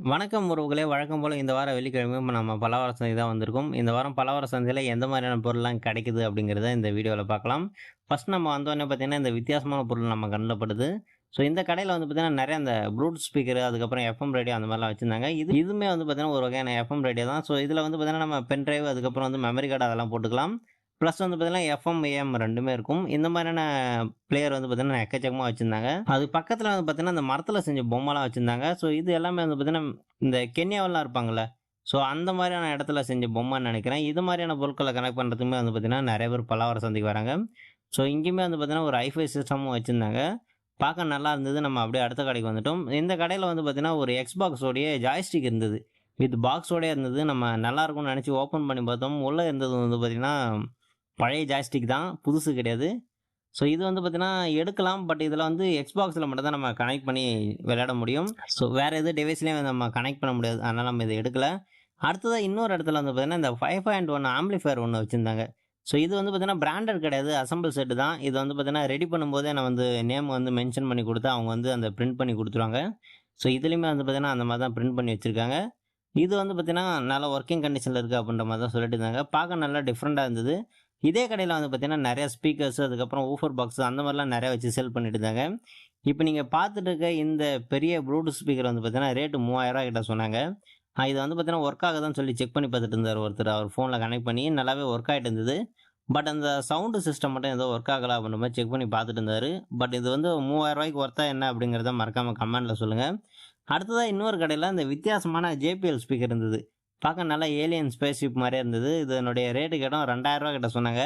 வணக்கம் உறவுகளே! வழக்கம் போல இந்த வாரம் வெள்ளிக்கிழமையும் நம்ம பலவார சந்தை தான் வந்திருக்கோம். இந்த வாரம் பலவார சந்தையில எந்த மாதிரியான பொருள்லாம் கிடைக்குது அப்படிங்கிறத இந்த வீடியோல பார்க்கலாம். ஃபர்ஸ்ட் நம்ம வந்தோனே பார்த்தீங்கன்னா, இந்த வித்தியாசமான பொருள் நம்ம கண்ல படுது. ஸோ இந்த கடையில வந்து பார்த்தீங்கன்னா, நெறைய இந்த ப்ளூடூத் ஸ்பீக்கர் அதுக்கப்புறம் எஃப்எம் ரேடியோ அந்த மாரிலாம் வச்சிருந்தாங்க. இதுவுமே வந்து பார்த்தீங்கன்னா, ஒரு வகையான எஃப்எம் ரேடியோ தான். ஸோ இதில வந்து பார்த்தீங்கன்னா, நம்ம பென் டிரைவ் அதுக்கப்புறம் வந்து மெமரி கார்டு அதெல்லாம் போட்டுக்கலாம். ப்ளஸ் வந்து பார்த்தீங்கன்னா, எஃப்எம், ஏஎம் 2மே இருக்கும். இந்த மாதிரியான பிளேயர் வந்து பார்த்தீங்கன்னா, எக்கச்சக்கமா வச்சிருந்தாங்க. அது பக்கத்தில வந்து பார்த்தீங்கன்னா, இந்த மரத்தில செஞ்ச பொம்மைலாம் வச்சிருந்தாங்க. ஸோ இது எல்லாமே வந்து பார்த்தீங்கன்னா, இந்த கென்யாவுலலாம் இருப்பாங்கல்ல. ஸோ அந்த மாரியான இடத்துல செஞ்ச பொம்மைன்னு நெனைக்கிறேன். இது மாரியான பொருட்கள கனெக்ட் பண்றதுக்குமே வந்து பார்த்தீங்கன்னா, நெறைய பேர் பல்லாவர சந்தைக்கு வராங்க. ஸோ இங்கேயுமே வந்து பார்த்தீங்கன்னா, ஒரு ஹைஃபை சிஸ்டமும் வச்சிருந்தாங்க. பார்க்க நல்லா இருந்தது. நம்ம அப்படியே அடுத்த கடைக்கு வந்துட்டோம். இந்த கடையில வந்து பார்த்தீங்கன்னா, ஒரு Xbox உடைய ஜாய்ஸ்டிக் இருந்தது. வித் பாக்ஸோடயே இருந்தது. நம்ம நல்லாருக்கும்னு நெனச்சு ஓப்பன் பண்ணி பார்த்தோம். உள்ள இருந்தது வந்து பார்த்தீங்கன்னா, பழைய ஜாய்ஸ்டிக் தான். புதுசு கிடையாது. ஸோ இது வந்து பார்த்தீங்கன்னா, எடுக்கலாம். பட் இதில வந்து Xboxல மட்டும் தான் நம்ம கனெக்ட் பண்ணி விளையாட முடியும். ஸோ வேற எது டிவைஸ்லயும் நம்ம கனெக்ட் பண்ண முடியாது. அதனால நம்ம இத எடுக்கல. அடுத்ததா இன்னொரு இடத்துல வந்து பார்த்தீங்கன்னா, இந்த 5.1 ஆம்பிளிஃபையர் ஒண்ணு வச்சிருந்தாங்க. ஸோ இது வந்து பார்த்தீங்கன்னா, பிராண்டட் கிடையாது. அசெம்பிள் செட் தான். இது வந்து பார்த்தீங்கன்னா, ரெடி பண்ணும்போதே நான் வந்து நேம் வந்து மென்ஷன் பண்ணி குடுத்தா, அவங்க வந்து அந்த பிரிண்ட் பண்ணி குடுத்துருவாங்க. ஸோ இதுலயுமே வந்து பார்த்தீங்கன்னா, அந்த மாரி தான் பிரிண்ட் பண்ணி வச்சிருக்காங்க. இது வந்து பார்த்தீங்கன்னா, நல்ல வொர்க்கிங் கண்டிஷன்ல இருக்கு அப்படின்ற மாரி தான் சொல்லிட்டு இருந்தாங்க. பார்க்க நல்லா டிஃபரெண்ட்டா இருந்தது. இதே கடையில வந்து பார்த்தீங்கன்னா, நெறைய ஸ்பீக்கர்ஸ் அதுக்கப்புறம் ஊஃபர் பாக்ஸ் அந்த மாரிலாம் நெறைய வச்சு சேல் பண்ணிட்டு இருந்தாங்க. இப்ப நீங்க பார்த்துட்டு இருக்க இந்த பெரிய ப்ளூடூத் ஸ்பீக்கர் வந்து பார்த்தீங்கன்னா, ரேட் ரூ. 3000 கிட்ட சொன்னாங்க. இது வந்து பார்த்தீங்கன்னா, ஒர்க் ஆகுதான்னு சொல்லி செக் பண்ணி பார்த்துட்டு இருந்தாரு ஒருத்தர். அவர் ஃபோன்ல கனெக்ட் பண்ணி நல்லாவே ஒர்க் ஆயிட்டு இருந்தது. பட் அந்த சவுண்ட் சிஸ்டம் மட்டும் ஏதோ ஒர்க் ஆகல அப்படின்ற மாரி செக் பண்ணி பார்த்துட்டு இருந்தாரு. பட் இது வந்து ரூ. 3000க்கு ஒர்த்தா என்ன அப்படிங்கிறத மறக்காம கமெண்ட்ல சொல்லுங்க. அடுத்ததா இன்னொரு கடையில இந்த வித்தியாசமான JBL ஸ்பீக்கர் இருந்தது. பார்க்க நல்லா ஏலியன் ஸ்பேஸ்ஷிப் மாரியே இருந்தது. இதனுடைய ரேட்டு கேட்டோம் ரூ. 2000 கிட்ட சொன்னாங்க.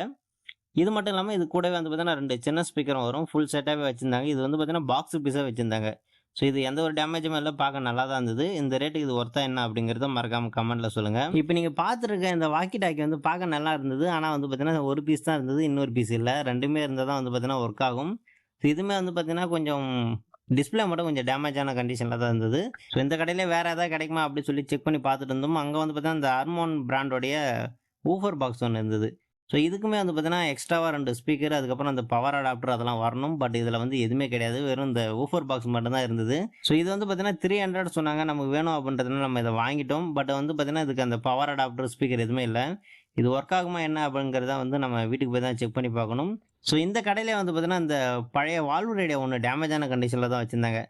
இது மட்டும் இல்லாம இது கூடவே வந்து பார்த்தீங்கன்னா 2 சின்ன ஸ்பீக்கரும் வரும். ஃபுல் செட்டாவே வச்சிருந்தாங்க. இது வந்து பார்த்தீங்கன்னா, பாக்ஸ் பீஸா வச்சிருந்தாங்க. ஸோ இது எந்த ஒரு டேமேஜுமே இல்ல. பார்க்க நல்லா தான் இருந்தது. இந்த ரேட்டுக்கு இது ஒர்த்தா என்ன அப்படிங்கிறத மறக்காம கமெண்ட்ல சொல்லுங்க. இப்ப நீங்க பார்த்துருக்க இந்த வாக்கி டாக்கி வந்து பார்க்க நல்லா இருந்தது. ஆனா வந்து பார்த்தீங்கன்னா, ஒரு பீஸ் தான் இருந்தது. இன்னொரு பீஸ் இல்ல. 2மே இருந்தா தான் வந்து பார்த்தீங்கன்னா, ஒர்க் ஆகும். ஸோ இதுவுமே வந்து பார்த்தீங்கன்னா, கொஞ்சம் டிஸ்ப்ளே மட்டும் கொஞ்சம் டேமேஜான கண்டிஷன்ல தான் இருந்தது. ஸோ இந்த கடையிலே வேற ஏதாவது கிடைக்குமா அப்படின்னு சொல்லி செக் பண்ணி பார்த்துட்டு இருந்தோம். அங்க வந்து பார்த்தீங்கன்னா, இந்த ஹார்மோன் பிராண்டோடைய ஊஃபர் பாக்ஸ் ஒண்ணு இருந்தது. ஸோ இதுக்குமே வந்து பார்த்தீங்கன்னா, எக்ஸ்ட்ராவா 2 ஸ்பீக்கர் அதுக்கப்புறம் அந்த பவர் அடாப்டர் அதெல்லாம் வரணும். பட் இதில வந்து எதுவுமே கிடையாது. வெறும் இந்த ஊஃபர் பாக்ஸ் மட்டும் தான் இருந்தது. ஸோ இது வந்து பார்த்தீங்கன்னா, 300 சொன்னாங்க. நமக்கு வேணும் அப்படின்றதுனால நம்ம இத வாங்கிட்டோம். பட் வந்து பார்த்தீங்கன்னா, இதுக்கு அந்த பவர் அடாப்டர், ஸ்பீக்கர் எதுவுமே இல்ல. இது ஒர்க் ஆகுமா என்ன அப்படிங்கிறத வந்து நம்ம வீட்டுக்கு போய் தான் செக் பண்ணி பார்க்கணும். ஸோ இந்த கடையிலே வந்து பார்த்தீங்கன்னா, இந்த பழைய வால்வு ரேடியோ ஒண்ணு டேமேஜான கண்டிஷன்ல தான் வச்சிருந்தாங்க.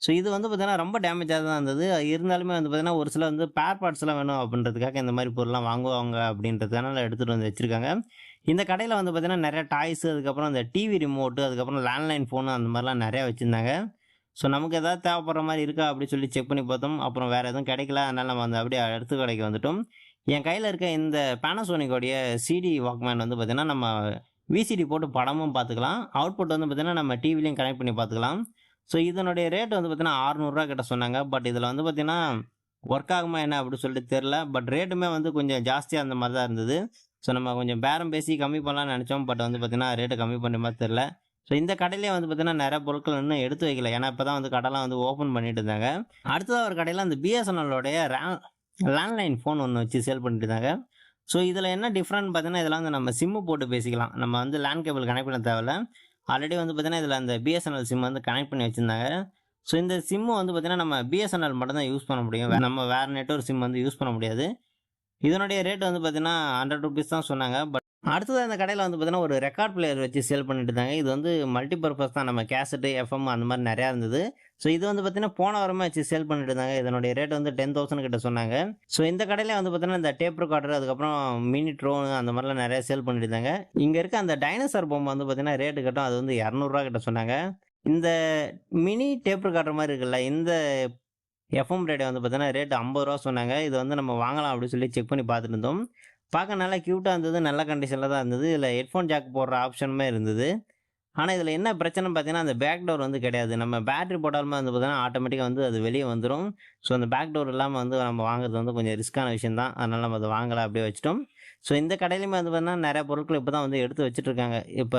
ஸோ இது வந்து பார்த்தீங்கன்னா, ரொம்ப டேமேஜா தான் இருந்தது. இருந்தாலுமே வந்து பார்த்தீங்கன்னா, ஒரு சிலர் வந்து ஸ்பேர் பார்ட்ஸ்லாம் வேணும் அப்படின்றதுக்காக இந்த மாரி பொருள்லாம் வாங்குவாங்க அப்படின்றதுனால எடுத்துட்டு வந்து வச்சிருக்காங்க. இந்த கடையில வந்து பார்த்தீங்கன்னா, நெறைய டாய்ஸ் அதுக்கப்புறம் இந்த டிவி ரிமோட் அதுக்கப்புறம் லேண்ட்லைன் ஃபோன் அந்த மாரிலாம் நெறைய வச்சிருந்தாங்க. ஸோ நமக்கு ஏதாவது தேவைப்படுற மாரி இருக்கா அப்படின்னு சொல்லி செக் பண்ணி பார்த்தோம். அப்புறம் வேற எதுவும் கிடைக்கல. அதனால நம்ம வந்து அப்படியே அடுத்த கடைக்கு வந்துட்டோம். என் கையில இருக்க இந்த Panasonic உடைய சிடி வாக்மேன் வந்து பார்த்தீங்கன்னா, நம்ம விசிடி போட்டு படமும் பார்த்துக்கலாம். அவுட்புட் வந்து பார்த்தீங்கன்னா, நம்ம டிவிலயும் கனெக்ட் பண்ணி பார்த்துக்கலாம். ஸோ இதனுடைய ரேட் வந்து பார்த்தீங்கன்னா, ரூ. 600 கிட்ட சொன்னாங்க. பட் இதில வந்து பார்த்தீங்கன்னா, ஒர்க் ஆகுமா என்ன அப்படின்னு சொல்லிட்டு தெரியல. பட் ரேட்டுமே வந்து கொஞ்சம் ஜாஸ்தியா அந்த மாரி தான் இருந்தது. ஸோ நம்ம கொஞ்சம் பேரம் பேசி கம்மி பண்ணலாம்னு நெனைச்சோம். பட் வந்து பார்த்தீங்கன்னா, ரேட்ட கம்மி பண்ற மாரி தெரியல. ஸோ இந்த கடையிலேயே வந்து பார்த்தீங்கன்னா, நெறைய பொருட்கள் இன்னும் எடுத்து வைக்கல. ஏன்னா, இப்ப தான் வந்து கடைலாம் வந்து ஓப்பன் பண்ணிட்டு இருந்தாங்க. அடுத்ததா ஒரு கடையில அந்த BSNL உடைய லேண்ட்லைன் ஃபோன் ஒண்ணு வச்சு சேல் பண்ணிட்டு இருந்தாங்க. ஸோ இதில என்ன டிஃபரெண்ட் பார்த்தீங்கன்னா, இதில வந்து நம்ம சிம்மு போட்டு பேசிக்கலாம். நம்ம வந்து லேண்ட் கேபிள் கனெக்ட் பண்ண தேவையில்ல. ஆல்ரெடி வந்து பார்த்தீங்கன்னா, இதில அந்த BSNL சிம் வந்து கனெக்ட் பண்ணி வச்சிருந்தாங்க. ஸோ இந்த சிம்மு வந்து பார்த்தீங்கன்னா, நம்ம BSNL மட்டும் தான் யூஸ் பண்ண முடியும். நம்ம வேற நெட்வொர்க் சிம் வந்து யூஸ் பண்ண முடியாது. இதனுடைய ரேட் வந்து பார்த்தீங்கன்னா, ₹100 தான் சொன்னாங்க. பட் அடுத்ததா இந்த கடையில வந்து பார்த்தீங்கன்னா, ஒரு ரெக்கார்ட் பிளேயர் வச்சு சேல் பண்ணிட்டு இருந்தாங்க. இது வந்து மல்டி பர்ப்பஸ் தான். நம்ம கேசெட், எஃப்எம் அந்த மாரி நெறையா இருந்தது. ஸோ இது வந்து பார்த்தீங்கன்னா, போன வாரமே வச்சு சேல் பண்ணிட்டு இருந்தாங்க. இதனுடைய ரேட் வந்து 10,000 கிட்ட சொன்னாங்க. ஸோ இந்த கடையில வந்து பார்த்தீங்கன்னா, இந்த டேப் ரெக்கார்டர் அதுக்கப்புறம் மினி ட்ரோன் அந்த மாரிலாம் நெறைய சேல் பண்ணிட்டு இருந்தாங்க. இங்க இருக்க அந்த டைனோசர் பொம்மை வந்து பார்த்தீங்கன்னா, ரேட் கேட்டோம். அது வந்து ₹200 கிட்ட சொன்னாங்க. இந்த மினி டேப் ரெக்கார்டர் மாரி இருக்குல்ல, இந்த எஃப்எம் ரேடியோ வந்து பார்த்தீங்கன்னா, ரேட் ₹50 சொன்னாங்க. இது வந்து நம்ம வாங்கலாம் அப்படின்னு சொல்லி செக் பண்ணி பார்த்துட்டு இருந்தோம். பார்க்க நல்லா கியூட்டா இருந்தது. நல்ல கண்டிஷன்ல தான் இருந்தது. இதில ஹெட்ஃபோன் ஜாக் போடுற ஆப்ஷனுமே இருந்தது. ஆனா, இதில என்ன பிரச்சனைன்னு பார்த்தீங்கன்னா, அந்த பேக் டோர் வந்து கிடையாது. நம்ம பேட்டரி போட்டாலுமே வந்து பார்த்தீங்கன்னா, ஆட்டோமேட்டிக்கா வந்து அது வெளிய வந்துரும். ஸோ, அந்த பேக் டோர் இல்லாம வந்து நம்ம வாங்குறது வந்து கொஞ்சம் ரிஸ்க்கான விஷயம் தான். அதனால நம்ம அத வாங்கல. அப்படியே வச்சுட்டோம். ஸோ, இந்த கடையிலயுமே வந்து பார்த்தீங்கன்னா, நெறைய பொருட்கள் இப்ப தான் வந்து எடுத்து வச்சுட்டு இருக்காங்க. இப்ப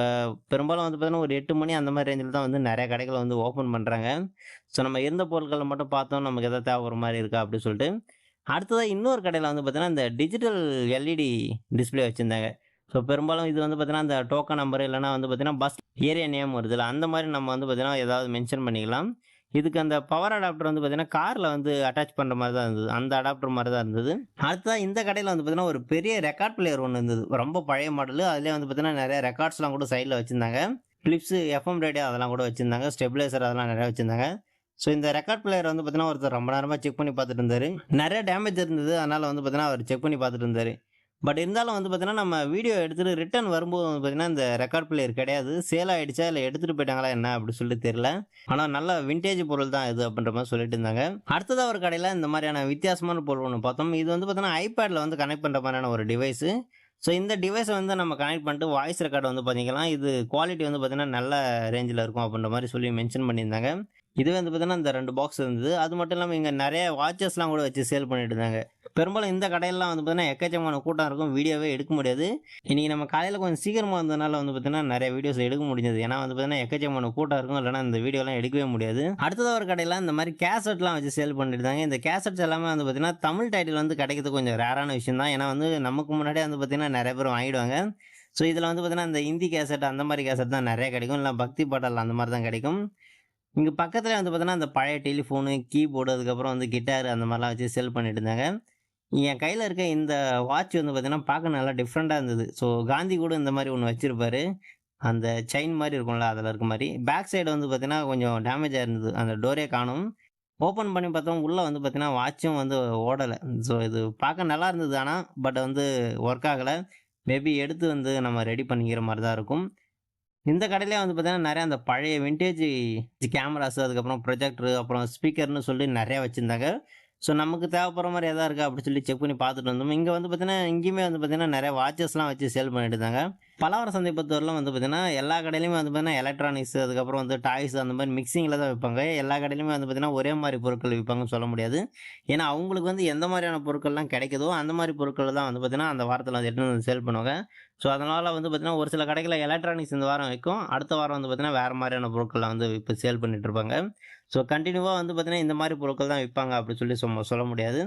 பெரும்பாலும் வந்து பார்த்தீங்கன்னா, ஒரு 8 மணி அந்த மாரி ரேஞ்சில தான் வந்து நெறைய கடைகள் வந்து ஓப்பன் பண்றாங்க. ஸோ, நம்ம இருந்த பொருட்கள மட்டும் பார்த்தோம். நமக்கு எதாவது தேவைப்படுற மாரி இருக்கா அப்படின்னு சொல்லிட்டு. அடுத்ததா இன்னொரு கடையில வந்து பார்த்தீங்கன்னா, இந்த டிஜிட்டல் எல்இடி டிஸ்ப்ளே வச்சிருந்தாங்க. ஸோ, பெரும்பாலும் இது வந்து பார்த்தீங்கன்னா, இந்த டோக்கன் நம்பர் இல்லன்னா வந்து பார்த்தீங்கன்னா, பஸ் ஏரியா நேம் வருதுல்ல, அந்த மாரி நம்ம வந்து பார்த்தீங்கன்னா, ஏதாவது மென்ஷன் பண்ணிக்கலாம். இதுக்கு அந்த பவர் அடாப்டர் வந்து பார்த்தீங்கன்னா, கார்ல வந்து அட்டாச் பண்ற மாரி தான் இருந்தது. அந்த அடாப்டர் மாரி தான் இருந்தது. அடுத்ததா இந்த கடையில வந்து பார்த்தீங்கன்னா, ஒரு பெரிய ரெக்கார்ட் பிளேயர் ஒண்ணு இருந்தது. ரொம்ப பழைய மாடலு. அதிலயே வந்து பார்த்தீங்கன்னா, நெறைய ரெக்கார்ட்ஸ்லாம் கூட சைடுல வச்சிருந்தாங்க. பிலிப்ஸ், எஃப்எம் ரேடியோ அதெல்லாம் கூட வச்சிருந்தாங்க. ஸ்டெபிலைசர் அதெல்லாம் நெறைய வச்சிருந்தாங்க. ஸோ இந்த ரெக்கார்ட் பிளேயர் வந்து பார்த்தீங்கன்னா, ஒருத்தர் ரொம்ப நேரமா செக் பண்ணி பார்த்துட்டு இருந்தாரு. நெறைய டேமேஜ் இருந்தது. அதனால வந்து பார்த்தீங்கன்னா, அவரு செக் பண்ணி பார்த்துட்டு இருந்தாரு. பட் இருந்தாலும் வந்து பார்த்தீங்கன்னா, நம்ம வீடியோ எடுத்துட்டு ரிட்டர்ன் வரும்போது வந்து பார்த்தீங்கன்னா, இந்த ரெக்கார்ட் பிளேயர் கிடையாது. சேல் ஆயிடுச்சா? இல்ல எடுத்துட்டு போயிட்டாங்களா என்ன? அப்படி சொல்லிட்டு தெரியல. ஆனா நல்ல வின்டேஜ் பொருள் தான் இது அப்படின்ற மாரி சொல்லிட்டு இருந்தாங்க. அடுத்ததா ஒரு கடையில இந்த மாரியான வித்தியாசமான பொருள் ஒண்ணு பார்த்தோம். இது வந்து பார்த்தீங்கன்னா, ஐபேட்ல வந்து கனெக்ட் பண்ற மாரியான ஒரு டிவைஸு. ஸோ இந்த டிவைஸ வந்து நம்ம கனெக்ட் பண்ணிட்டு வாய்ஸ் ரெக்கார்ட் வந்து பண்ணிக்கலாம். இது குவாலிட்டி வந்து பார்த்தீங்கன்னா, நல்ல ரேஞ்சுல இருக்கும் அப்படின்ற மாரி சொல்லி மென்ஷன் பண்ணியிருந்தாங்க. இதுவே வந்து பார்த்தீங்கன்னா, இந்த 2 பாக்ஸ் இருந்தது. அது மட்டும் இல்லாம இங்க நெறைய வாட்சஸ்லாம் கூட வச்சு சேல் பண்ணிட்டு இருந்தாங்க. பெரும்பாலும் இந்த கடையெல்லாம் வந்து பார்த்தீங்கன்னா, எக்கச்சக்கமான கூட்டம் இருக்கும். வீடியோவே எடுக்க முடியாது. இன்னைக்கு நம்ம காலையில கொஞ்சம் சீக்கிரமா வந்ததுனால வந்து பார்த்தீங்கன்னா, நெறைய வீடியோஸ் எடுக்க முடிஞ்சது. ஏன்னா வந்து பார்த்தீங்கன்னா, எக்கச்சக்கமான கூட்டம் இருக்கும். இல்லன்னா இந்த வீடியோலாம் எடுக்கவே முடியாது. அடுத்ததா ஒரு கடையில இந்த மாரி கேசட்லாம் வச்சு சேல் பண்ணிட்டு இருந்தாங்க. இந்த கேசட்ஸ் எல்லாமே வந்து பார்த்தீங்கன்னா, தமிழ் டைட்டில் வந்து கிடைக்கிறது கொஞ்சம் ரேரான விஷயம் தான். ஏன்னா வந்து நமக்கு முன்னாடியே வந்து பார்த்தீங்கன்னா, நெறைய பேர் வாங்கிடுவாங்க. ஸோ இதில வந்து பார்த்தீங்கன்னா, இந்த ஹிந்தி கேசட் அந்த மாரி கேசட் தான் நெறைய கிடைக்கும். இல்ல பக்தி பாடல் அந்த மாரி தான் கிடைக்கும். இங்க பக்கத்திலே வந்து பார்த்தீங்கன்னா, அந்த பழைய டெலிஃபோனு, கீபோர்டு அதுக்கப்புறம் வந்து கிட்டார் அந்த மாரிலாம் வச்சு சேல் பண்ணிட்டு இருந்தாங்க. என் கையில இருக்க இந்த வாட்ச் வந்து பார்த்தீங்கன்னா, பார்க்க நல்லா டிஃப்ரெண்ட்டா இருந்தது. ஸோ காந்தி கூட இந்த மாரி ஒண்ணு வச்சிருப்பாரு. அந்த செயின் மாரி இருக்கும்ல, அதில இருக்க மாரி. பேக் சைடு வந்து பார்த்தீங்கன்னா, கொஞ்சம் டேமேஜா இருந்தது. அந்த டோரே காணோம். ஓப்பன் பண்ணி பார்த்தோம், உள்ள வந்து பார்த்தீங்கன்னா, வாட்சும் வந்து ஓடல. ஸோ இது பார்க்க நல்லா இருந்தது ஆனா, பட் வந்து ஒர்க் ஆகல. மேபி எடுத்து வந்து நம்ம ரெடி பண்ணிக்கிற மாரி தான் இருக்கும். இந்த கடையிலே வந்து பார்த்தீங்கன்னா, நெறைய அந்த பழைய வின்டேஜ் கேமராஸ், அதுக்கப்புறம் ப்ரொஜெக்டர், அப்புறம் ஸ்பீக்கர்ன்னு சொல்லி நெறைய வச்சிருந்தாங்க. ஸோ நமக்கு தேவைப்படுற மாரி எதா இருக்கா அப்படி சொல்லி செக் பண்ணி பார்த்துட்டு வந்தோம். இங்க வந்து பார்த்தீங்கன்னா, இங்கேயுமே வந்து பார்த்தீங்கன்னா, நெறைய வாட்சஸ்லாம் வச்சு சேல் பண்ணிட்டு இருந்தாங்க. பலவர சந்தை பொறுத்தவரையிலும் வந்து பார்த்தீங்கன்னா, எல்லா கடையிலயுமே வந்து பார்த்தீங்கன்னா, எலக்ட்ரானிக்ஸ் அதுக்கப்புறம் வந்து டாய்ஸ் அந்த மாரி மிக்ஸிங்கில தான் விப்பாங்க. எல்லா கடையிலுமே வந்து பார்த்தீங்கன்னா, ஒரே மாரி பொருட்கள் விப்பாங்கன்னு சொல்ல முடியாது. ஏன்னா, அவங்களுக்கு வந்து எந்த மாரியான பொருட்கள்லாம் கிடைக்குதோ, அந்த மாரி பொருட்கள் தான் வந்து பார்த்தீங்கன்னா, அந்த வாரத்தில வந்து எடுத்துட்டு வந்து சேல் பண்ணுவாங்க. ஸோ, அதனால வந்து பார்த்தீங்கன்னா, ஒரு சில கடைகள்ல எலக்ட்ரானிக்ஸ் இந்த வாரம் விக்கும். அடுத்த வாரம் வந்து பார்த்தீங்கன்னா, வேற மாரியான பொருட்கள்லாம் வந்து இப்ப சேல் பண்ணிட்டு இருப்பாங்க. ஸோ, கன்டினியூவா வந்து பார்த்தீங்கன்னா, இந்த மாரி பொருட்கள் தான் விப்பாங்க அப்படி சொல்லி சொல்ல முடியாது.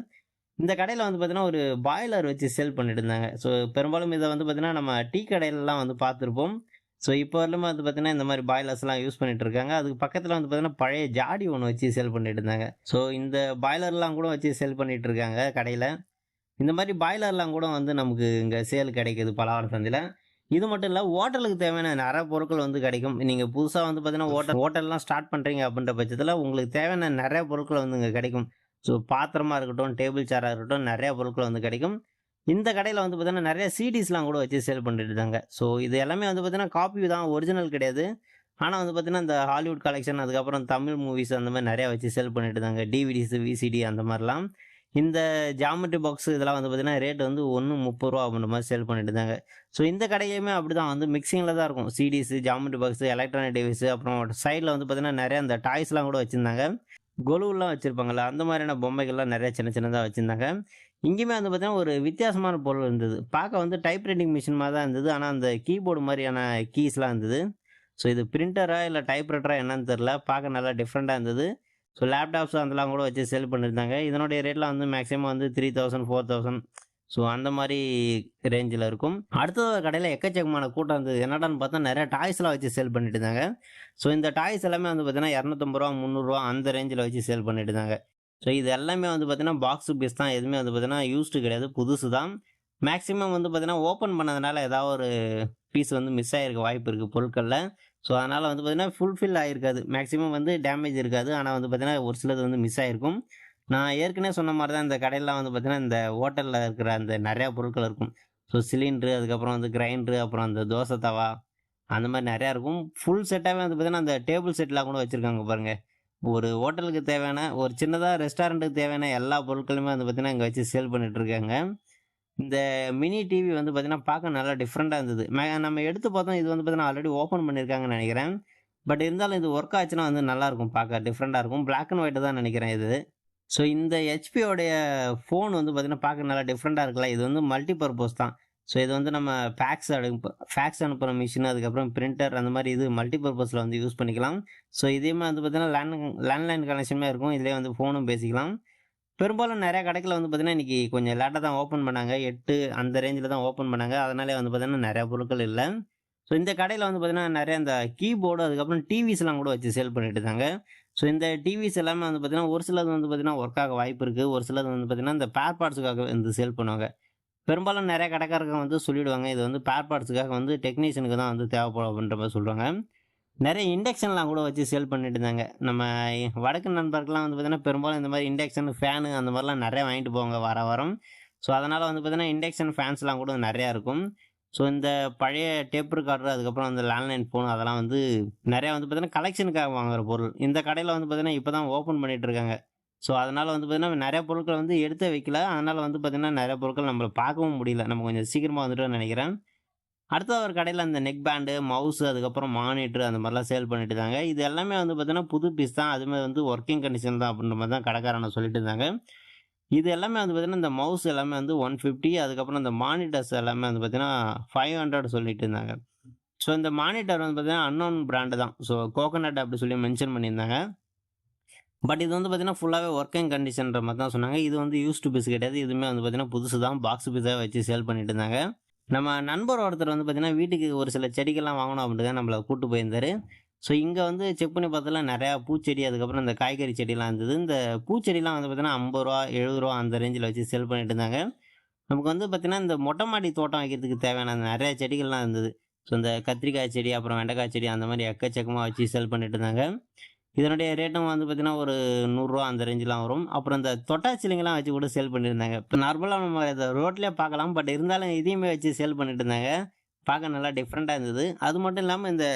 இந்த கடையில வந்து பார்த்தீங்கன்னா, ஒரு பாய்லர் வச்சு சேல் பண்ணிட்டு இருந்தாங்க. ஸோ, பெரும்பாலும் இத வந்து பார்த்தீங்கன்னா, நம்ம டீ கடையிலலாம் வந்து பார்த்துருப்போம். ஸோ, இப்போ வரையிலுமே வந்து பார்த்தீங்கன்னா, இந்த மாரி பாய்லர்ஸ்லாம் யூஸ் பண்ணிட்டு இருக்காங்க. அதுக்கு பக்கத்தில வந்து பார்த்தீங்கன்னா, பழைய ஜாடி ஒண்ணு வச்சு சேல் பண்ணிட்டு இருந்தாங்க. ஸோ, இந்த பாய்லர்லாம் கூட வச்சு சேல் பண்ணிட்டு இருக்காங்க கடையில. இந்த மாரி பாய்லர்லாம் கூட வந்து நமக்கு இங்க சேல் கிடைக்குது பலவார சந்தையில. இது மட்டும் இல்ல, ஹோட்டலுக்கு தேவையான நெறைய பொருட்கள் வந்து கிடைக்கும். நீங்க புதுசா வந்து பார்த்தீங்கன்னா, ஹோட்டல்லாம் ஸ்டார்ட் பண்றீங்க அப்படின்ற பட்சத்தில, உங்களுக்கு தேவையான நெறைய பொருட்கள் வந்து இங்க கிடைக்கும். ஸோ பாத்திரமா இருக்கட்டும், டேபிள் சேரா இருக்கட்டும், நெறைய பொருட்கள் வந்து கிடைக்கும். இந்த கடையில வந்து பார்த்தீங்கன்னா, நெறைய சீடிஸ்லாம் கூட வச்சு சேல் பண்ணிட்டு இருக்காங்க. ஸோ இது எல்லாமே வந்து பார்த்தீங்கன்னா, காப்பி தான் ஒரிஜினல் கிடையாது. ஆனா வந்து பார்த்தீங்கன்னா, இந்த ஹாலிவுட் கலெக்ஷன் அதுக்கப்புறம் தமிழ் மூவிஸ் அந்த மாரி நெறைய வச்சு சேல் பண்ணிட்டு இருந்தாங்க. டிவிடிஸ், விசிடி அந்த மாரிலாம். இந்த ஜாமெட்ரி பாக்ஸ் இதெல்லாம் வந்து பார்த்தீங்கன்னா, ரேட் வந்து ஒண்ணு ரூ. 30 அப்படின்ற மாரி சேல் பண்ணிட்டு இருந்தாங்க. ஸோ இந்த கடையுமே அப்படிதான் வந்து மிக்ஸிங்ல தான் இருக்கும். CDs, geometry box, electronic device அப்புறம் சைடுல வந்து பார்த்தீங்கன்னா, நெறைய அந்த டாய்ஸ்லாம் கூட வச்சிருந்தாங்க. கொலுலாம் வச்சிருப்பாங்கல்ல, அந்த மாதிரியான பொம்மைகள்லாம் நெறைய சின்ன சின்னதா வச்சிருந்தாங்க. இங்கேயுமே வந்து பார்த்தீங்கன்னா, ஒரு வித்தியாசமான பொருள் இருந்தது. பார்க்க வந்து டைப் ரைட்டிங் மிஷின் மாரி தான் இருந்தது. ஆனா அந்த கீபோர்டு மாரியான கீஸ்லாம் இருந்தது. ஸோ இது பிரிண்டரா இல்ல டைப் ரைட்டரா என்னன்னு தெரியல. பார்க்க நல்லா டிஃப்ரெண்ட்டா இருந்தது. ஸோ லேப்டாப்ஸ் அதெல்லாம் கூட வச்சு சேல் பண்ணியிருந்தாங்க. இதனுடைய ரேட்லாம் வந்து மேக்ஸிமம் வந்து 3000, 4000 ஸோ அந்த மாரி ரேஞ்சில இருக்கும். அடுத்தது ஒரு கடையில எக்கச்சக்கமான கூட்டம் இருந்தது. என்னடான்னு பார்த்தா நெறைய டாய்ஸ்லாம் வச்சு சேல் பண்ணிட்டு இருந்தாங்க. ஸோ இந்த டாய்ஸ் எல்லாமே வந்து பார்த்தீங்கன்னா, ரூ. 250, ரூ. 300 அந்த ரேஞ்சில வச்சு சேல் பண்ணிட்டு இருந்தாங்க. ஸோ இது எல்லாமே வந்து பார்த்தீங்கன்னா, பாக்ஸ் பீஸ் தான். எதுவுமே வந்து பார்த்தீங்கன்னா, யூஸ்டு கிடையாது. புதுசு தான். மேக்ஸிமம் வந்து பார்த்தீங்கன்னா, ஓப்பன் பண்ணதுனால ஏதாவது ஒரு பீஸ் வந்து மிஸ் ஆயிருக்க வாய்ப்பு இருக்கு பொருட்கள்ல. ஸோ, அதனால வந்து பார்த்தீங்கன்னா, ஃபுல்ஃபில் ஆயிருக்காது. மேக்ஸிமம் வந்து டேமேஜ் இருக்காது. ஆனா வந்து பார்த்தீங்கன்னா, ஒரு சிலது வந்து மிஸ் ஆயிருக்கும். நான் ஏற்கனவே சொன்ன மாரி தான் இந்த கடையெல்லாம் வந்து பார்த்தீங்கன்னா, இந்த ஹோட்டல்ல இருக்கிற அந்த நெறைய பொருட்கள் இருக்கும். ஸோ, சிலிண்டரு, அதுக்கப்புறம் வந்து கிரைண்டரு, அப்புறம் அந்த தோசை தவா, அந்த மாரி நெறையா இருக்கும். ஃபுல் செட்டாவே வந்து பார்த்தீங்கன்னா, அந்த டேபிள் செட்லாம் கூட வச்சிருக்காங்க பாருங்க. ஒரு ஹோட்டலுக்கு தேவையான ஒரு சின்னதா ரெஸ்டாரண்ட்டுக்கு தேவையான எல்லா பொருட்களுமே வந்து பார்த்தீங்கன்னா, இங்க வச்சு சேல் பண்ணிட்டு இருக்காங்க. இந்த மினி டிவி வந்து பார்த்தீங்கன்னா, பார்க்க நல்லா டிஃப்ரெண்ட்டா இருந்தது. நம்ம எடுத்து பார்த்தோம். இது வந்து பார்த்தீங்கன்னா, ஆல்ரெடி ஓப்பன் பண்ணியிருக்காங்கன்னு நெனைக்கிறேன். பட் இருந்தாலும் இது ஒர்க் ஆச்சுன்னா வந்து நல்லாருக்கும். பார்க்க டிஃப்ரெண்ட்டா இருக்கும். பிளாக் அண்ட் ஒயிட் தான் நெனைக்கிறேன் இது. ஸோ இந்த ஹெச்பியோடைய ஃபோன் வந்து பார்த்தீங்கன்னா, பார்க்க நல்லா டிஃப்ரெண்ட்டா இருக்குல்ல. இது வந்து மல்டி பர்ப்போஸ் தான். ஸோ இது வந்து நம்ம ஃபேக்ஸ் அனுப்புற மிஷின், அதுக்கப்புறம் பிரிண்டர் அந்த மாரி இது மல்டி பர்ப்பஸ்ல வந்து யூஸ் பண்ணிக்கலாம். ஸோ இதையுமே வந்து பார்த்தீங்கன்னா, லேண்ட்லைன் கனெக்ஷனுமே இருக்கும். இதிலேயே வந்து ஃபோனும் பேசிக்கலாம். பெரும்பாலும் நெறைய கடைகள்ல வந்து பார்த்தீங்கன்னா, இன்னைக்கு கொஞ்சம் லேட்டா தான் ஓப்பன் பண்ணாங்க. 8 அந்த ரேஞ்சில தான் ஓப்பன் பண்ணாங்க. அதனாலே வந்து பார்த்தீங்கன்னா, நெறைய பொருட்கள் இல்ல. ஸோ இந்த கடையில் வந்து பார்த்தீங்கன்னா நிறைய இந்த கீபோர்டு அதுக்கப்புறம் டிவிஸ்லாம் கூட வச்சு சேல் பண்ணிட்டு இருந்தாங்க. ஸோ இந்த டிவிஸ் எல்லாமே வந்து பார்த்தீங்கன்னா ஒரு சிலது வந்து பார்த்தீங்கன்னா ஒர்க் ஆக வாய்ப்பு இருக்குது. ஒரு சிலது வந்து பார்த்தீங்கன்னா இந்த பேர் பார்ட்ஸுக்காக வந்து சேல் பண்ணுவாங்க. பெரும்பாலும் நிறைய கடைக்காரங்க வந்து சொல்லிடுவாங்க இது வந்து பேர் பார்ட்ஸுக்காக வந்து டெக்னீஷியனுக்கு தான் வந்து தேவைப்படும் அப்படின்ற மாதிரி சொல்கிறாங்க. நிறைய இண்டக்ஷன்லாம் கூட வச்சு சேல் பண்ணிட்டு இருந்தாங்க. நம்ம வடக்கு நண்பர்கள்லாம் வந்து பார்த்தீங்கன்னா பெரும்பாலும் இந்த மாதிரி இண்டக்ஷன் ஃபேனு அந்த மாதிரிலாம் நிறைய வாங்கிட்டு போவாங்க வாரம். ஸோ அதனால் வந்து பார்த்தீங்கன்னா இண்டக்ஷன் ஃபேன்ஸ்லாம் கூட நிறையா இருக்கும். ஸோ இந்த பழைய டேப் ரெக்கார்டர் அதுக்கப்புறம் அந்த லேண்ட்லைன் ஃபோன் அதெல்லாம் வந்து நிறையா வந்து பார்த்தீங்கன்னா கலெக்ஷனுக்காக வாங்குற பொருள். இந்த கடையில் வந்து பார்த்தீங்கன்னா இப்போ தான் ஓப்பன் பண்ணிட்டு இருக்காங்க. ஸோ அதனால் வந்து பார்த்தீங்கன்னா நிறைய பொருட்கள் வந்து எடுத்து வைக்கல. அதனால் வந்து பார்த்தீங்கன்னா நிறைய பொருட்கள் நம்மள பார்க்கவும் முடியல. நம்ம கொஞ்சம் சீக்கிரமாக வந்துட்டோம்னு நினைக்கிறேன். அடுத்த ஒரு கடையில் அந்த நெக் பேண்டு, மவுஸு அதுக்கப்புறம் மானிட்டர் அந்த மாதிரிலாம் சேல் பண்ணிட்டு இருந்தாங்க. இது எல்லாமே வந்து பார்த்தீங்கன்னா புது பீஸ் தான். அதுமாதிரி வந்து ஒர்க்கிங் கண்டிஷன் தான் அப்படின்ற மாதிரி தான் கடைக்காரனை சொல்லிட்டு இருந்தாங்க. இது எல்லாமே வந்து பார்த்தீங்கன்னா இந்த மவுஸ் எல்லாமே வந்து 150 அதுக்கப்புறம் இந்த மானிட்டர்ஸ் எல்லாமே வந்து பார்த்தீங்கன்னா 500 சொல்லிட்டு இருந்தாங்க. ஸோ இந்த மானிட்டர் வந்து பார்த்தீங்கன்னா அன்னோன் பிராண்டு தான். ஸோ கோகனட் அப்படி சொல்லி மென்ஷன் பண்ணியிருந்தாங்க. பட் இது வந்து பார்த்தீங்கன்னா ஃபுல்லாகவே ஒர்க்கிங் கண்டிஷன்ற மாதிரி தான் சொன்னாங்க. இது வந்து யூஸ்டு பீஸ் கிடையாது. இதுவுமே வந்து பார்த்தீங்கன்னா புதுசு தான். பாக்ஸ் பீஸாக வச்சு சேல் பண்ணிட்டு இருந்தாங்க. நம்ம நண்பர் ஒருத்தர் வந்து பார்த்தீங்கன்னா வீட்டுக்கு ஒரு சில செடிகள்லாம் வாங்கணும் அப்படின்ட்டு தான் நம்மள கூட்டு போயிருந்தாரு. ஸோ இங்கே வந்து செக் பண்ணி பார்த்ததுல நிறையா பூச்செடி அதுக்கப்புறம் இந்த காய்கறி செடிலாம் இருந்தது. இந்த பூச்செடிலாம் வந்து பார்த்தீங்கன்னா ரூ. 50 ரூ. 70 அந்த ரேஞ்சில் வச்சு சேல் பண்ணிட்டு இருந்தாங்க. நமக்கு வந்து பார்த்தீங்கன்னா இந்த மொட்டை மாடி தோட்டம் வைக்கிறதுக்கு தேவையான நிறைய செடிகள்லாம் இருந்தது. ஸோ இந்த கத்திரிக்காய் செடி அப்புறம் வெண்டைக்காய் செடி அந்த மாதிரி எக்கச்சக்கமாக வச்சு சேல் பண்ணிட்டு இருந்தாங்க. இதனுடைய ரேட்டும் வந்து பார்த்தீங்கன்னா ஒரு ரூ. 100 அந்த ரேஞ்செலாம் வரும். அப்புறம் இந்த தொட்டாச்சிலிங்கலாம் வச்சு கூட சேல் பண்ணியிருந்தாங்க. இப்போ நார்மலாக நம்ம இதை ரோட்லேயே பார்க்கலாம். பட் இருந்தாலும் இதையுமே வச்சு சேல் பண்ணிட்டு இருந்தாங்க. பார்க்க நல்லா டிஃப்ரெண்ட்டாக இருந்தது. அது மட்டும் இல்லாமல் இந்த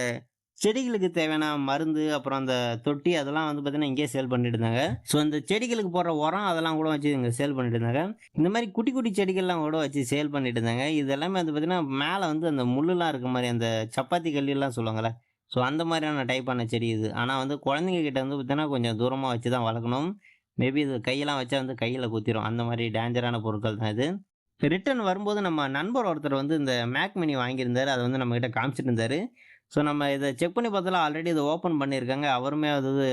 செடிகளுக்கு தேவையான மருந்து அப்புறம் அந்த தொட்டி அதெல்லாம் வந்து பார்த்தீங்கன்னா இங்கேயே சேல் பண்ணிட்டு இருந்தாங்க. ஸோ இந்த செடிகளுக்கு போடுற உரம் அதெல்லாம் கூட வச்சு இங்கே சேல் பண்ணிட்டு இருந்தாங்க. இந்த மாதிரி குட்டி குட்டி செடிகள்லாம் கூட வச்சு சேல் பண்ணிட்டு இருந்தாங்க. இது எல்லாமே வந்து பார்த்தீங்கன்னா மேலே வந்து அந்த முள்ளுலாம் இருக்க மாதிரி அந்த சப்பாத்தி கல்லுலாம் சொல்லுவாங்கள்ல. ஸோ அந்த மாதிரியான டைப்பான செடி இது. ஆனால் வந்து குழந்தைங்க கிட்ட வந்து பார்த்தீங்கன்னா கொஞ்சம் தூரமாக வச்சு தான் வளர்க்கணும். மேபி இது கையெல்லாம் வச்சா வந்து கையில் குத்திரும். அந்த மாதிரி டேஞ்சரான பொருட்கள் தான் இது. ரிட்டர்ன் வரும்போது நம்ம நண்பர் ஒருத்தர் வந்து இந்த மேக் மினி வாங்கியிருந்தாரு. அதை வந்து நம்மகிட்ட காமிச்சிட்டு இருந்தாரு. ஸோ நம்ம இதை செக் பண்ணி பார்த்தோம்னா ஆல்ரெடி இதை ஓப்பன் பண்ணியிருக்காங்க. அவருமே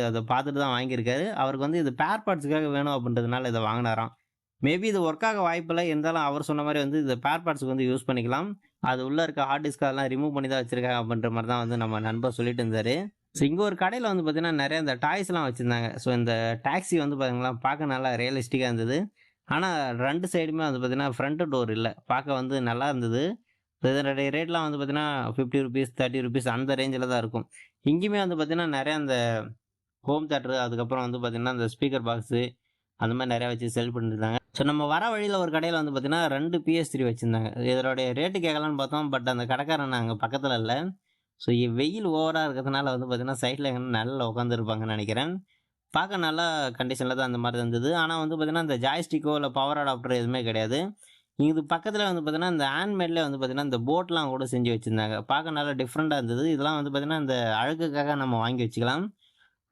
அதை பார்த்துட்டு தான் வாங்கியிருக்காரு. அவருக்கு வந்து இது பேர் பார்ட்ஸுக்காக வேணும் அப்படின்றதுனால இதை வாங்கினாராம். மேபி இது ஒர்க் ஆக வாய்ப்பில்லை. இருந்தாலும் அவர் சொன்ன மாதிரி வந்து இந்த பேர் பார்ட்ஸுக்கு வந்து யூஸ் பண்ணிக்கலாம். அது உள்ளே இருக்க ஹார்ட் டிஸ்க் அதெல்லாம் ரிமூவ் பண்ணி தான் வச்சிருக்காங்க அப்படின்ற மாதிரி தான் வந்து நம்ம நண்பர் சொல்லிட்டு இருந்தாரு. ஸோ இங்கே ஒரு கடையில் வந்து பார்த்தீங்கன்னா நிறைய இந்த டாய்ஸ்லாம் வச்சுருந்தாங்க. ஸோ இந்த டாக்ஸி வந்து பார்த்தீங்களா பார்க்க நல்லா ரியலிஸ்டிக்காக இருந்தது. ஆனால் 2 சைடுமே வந்து பார்த்தீங்கன்னா ஃப்ரண்ட் டோர் இல்லை. பார்க்க வந்து நல்லா இருந்தது. இதனுடைய ரேட்லாம் வந்து பார்த்தீங்கன்னா ₹50 ₹30 அந்த ரேஞ்சில் தான் இருக்கும். இங்கேயுமே வந்து பார்த்தீங்கன்னா நிறையா இந்த ஹோம் தியேட்டரு அதுக்கப்புறம் வந்து பார்த்தீங்கன்னா இந்த ஸ்பீக்கர் பாக்ஸு அந்த மாதிரி நிறையா வச்சு சேல் பண்ணியிருந்தாங்க. ஸோ நம்ம வர வழியில் ஒரு கடையில் வந்து பார்த்தீங்கன்னா 2 PS3 வச்சுருந்தாங்க. இதனுடைய ரேட்டு கேட்கலான்னு பார்த்தோம். பட் அந்த கடைக்காரன் அங்கே பக்கத்தில் இல்லை. ஸோ வெயில் ஓவராக இருக்கிறதுனால வந்து பார்த்தீங்கன்னா சைடில் எங்கன்னா நிழல்ல உட்காந்துருப்பாங்கன்னு நினைக்கிறேன். பார்க்க நல்லா கண்டிஷனில் தான் அந்த மாதிரி இருந்தது. ஆனால் வந்து பார்த்தீங்கன்னா இந்த ஜாய்ஸ்டிக்கோ இல்லை பவர் அடாப்டர் எதுவுமே கிடையாது. இது பக்கத்தில் வந்து பார்த்தீங்கன்னா இந்த ஹேண்ட்மேட்லேயே வந்து பார்த்தீங்கன்னா இந்த போட்லாம் கூட செஞ்சு வச்சுருந்தாங்க. பார்க்க நல்லா டிஃப்ரெண்ட்டாக இருந்தது. இதெல்லாம் வந்து பார்த்தீங்கன்னா இந்த அழகுக்காக நம்ம வாங்கி வச்சுக்கலாம்.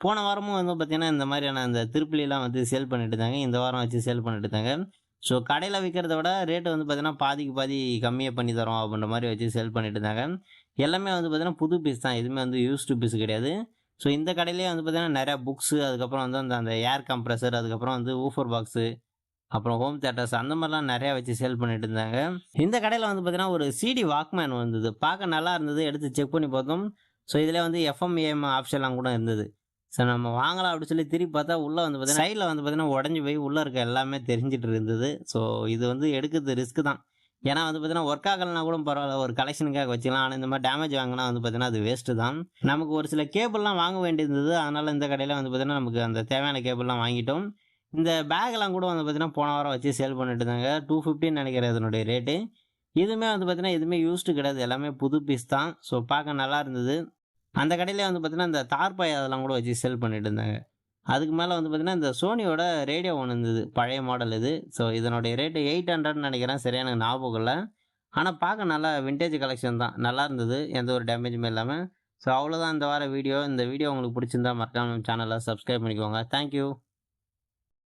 போன வாரமும் வந்து பார்த்தீங்கன்னா இந்த மாதிரியான அந்த திருப்பிலிலாம் வந்து சேல் பண்ணிட்டு இருந்தாங்க. இந்த வாரம் வச்சு சேல் பண்ணிட்டு இருந்தாங்க. ஸோ கடையில் விற்கிறத விட ரேட்டு வந்து பார்த்தீங்கன்னா பாதிக்கு பாதி கம்மியாக பண்ணி தரோம் அப்படின்ற மாதிரி வச்சு சேல் பண்ணிட்டு இருந்தாங்க. எல்லாமே வந்து பார்த்தீங்கன்னா புது பீஸ் தான். எதுவுமே வந்து யூஸ்டு பீஸ் கிடையாது. ஸோ இந்த கடையிலேயே வந்து பார்த்தீங்கன்னா நிறையா புக்ஸு அதுக்கப்புறம் வந்து அந்த ஏர் கம்ப்ரஸர் அதுக்கப்புறம் வந்து ஊஃபர் பாக்ஸு அப்புறம் ஹோம் தியேட்டர்ஸ் அந்த மாதிரிலாம் நிறையா வச்சு சேல் பண்ணிட்டு இருந்தாங்க. இந்த கடையில் வந்து பார்த்தீங்கன்னா ஒரு சிடி வாக்மேன் வந்தது. பார்க்க நல்லா இருந்தது. எடுத்து செக் பண்ணி பார்த்தோம். ஸோ இதில் வந்து எஃப்எம் ஏஎம் ஆப்ஷன்லாம் கூட இருந்தது. ஸோ நம்ம வாங்கலாம் அப்படின்னு சொல்லி திருப்பி பார்த்தா உள்ளே வந்து பார்த்தீங்கன்னா சைடில் வந்து பார்த்தீங்கன்னா உடஞ்சி போய் உள்ளே இருக்க எல்லாமே தெரிஞ்சிட்டு இருந்தது. ஸோ இது வந்து எடுக்கிறது ரிஸ்க்கு தான். ஏன்னா வந்து பார்த்தீங்கன்னா ஒர்க் ஆகலைன்னா கூட பரவாயில்ல, ஒரு கலெக்ஷனுக்காக வச்சுக்கலாம். ஆனால் இந்த மாதிரி டேமேஜ் வாங்கினா வந்து பார்த்தீங்கன்னா அது வேஸ்ட்டு தான். நமக்கு ஒரு சில கேபிள்லாம் வாங்க வேண்டியிருந்தது. அதனால் இந்த கடையில் வந்து பார்த்தீங்கன்னா நமக்கு அந்த தேவையான கேபிள்லாம் வாங்கிட்டோம். இந்த பேக்லாம் கூட வந்து பார்த்தீங்கன்னா போன வாரம் வச்சு சேல் பண்ணிட்டு இருந்தாங்க. 250 நினைக்கிறேன் இதனுடைய ரேட்டு. இதுவுமே வந்து பார்த்தீங்கன்னா எதுவுமே யூஸ்டு கிடையாது. எல்லாமே புது பீஸ் தான். ஸோ பார்க்க நல்லா இருந்தது. அந்த கடையிலே வந்து பார்த்தீங்கன்னா இந்த தார்பாய் அதெல்லாம் கூட வச்சு சேல் பண்ணிட்டு இருந்தாங்க. அதுக்கு மேலே வந்து பார்த்தீங்கன்னா இந்த சோனியோட ரேடியோ ஒன்று இருந்தது. பழைய மாடல் இது. ஸோ இதனுடைய ரேட்டு 800 நினைக்கிறேன். சரியா எனக்கு ஞாபகம் இல்லை. ஆனால் பார்க்க நல்லா விண்டேஜ் கலெக்ஷன் தான். நல்லா இருந்தது. எந்த ஒரு டேமேஜுமே இல்லாமல். ஸோ அவ்வளோதான் இந்த வார வீடியோ. இந்த வீடியோ உங்களுக்கு பிடிச்சிருந்தா மறக்காம நம்ம சேனலை சப்ஸ்கிரைப் பண்ணிக்கோங்க. தேங்க்யூ.